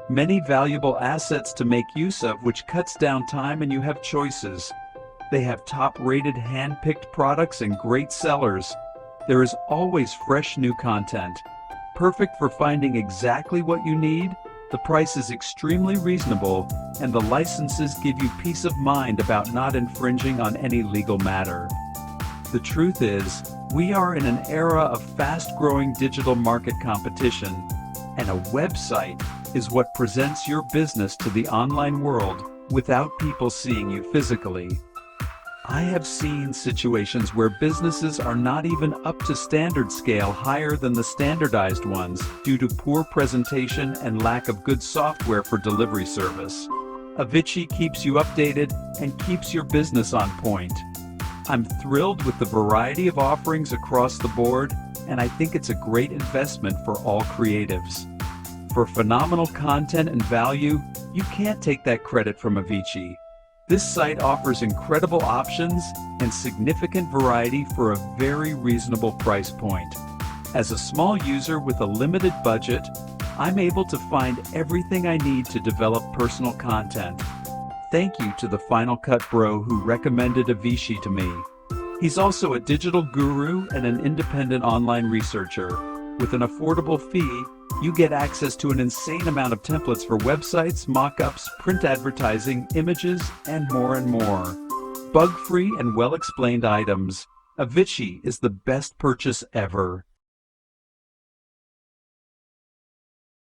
Many valuable assets to make use of, which cuts down time and you have choices. They have top-rated hand-picked products and great sellers. There is always fresh new content. Perfect for finding exactly what you need. The price is extremely reasonable, and the licenses give you peace of mind about not infringing on any legal matter. The truth is, we are in an era of fast-growing digital market competition, and a website is what presents your business to the online world without people seeing you physically. I have seen situations where businesses are not even up to standard scale higher than the standardized ones due to poor presentation and lack of good software for delivery service. Avicii keeps you updated and keeps your business on point. I'm thrilled with the variety of offerings across the board, and I think it's a great investment for all creatives. For phenomenal content and value, you can't take that credit from Avicii. This site offers incredible options and significant variety for a very reasonable price point. As a small user with a limited budget, I'm able to find everything I need to develop personal content. Thank you to the Final Cut Bro who recommended Avicii to me. He's also a digital guru and an independent online researcher. With an affordable fee, you get access to an insane amount of templates for websites, mock-ups, print advertising, images, and more. Bug-free and well-explained items. Avicii is the best purchase ever.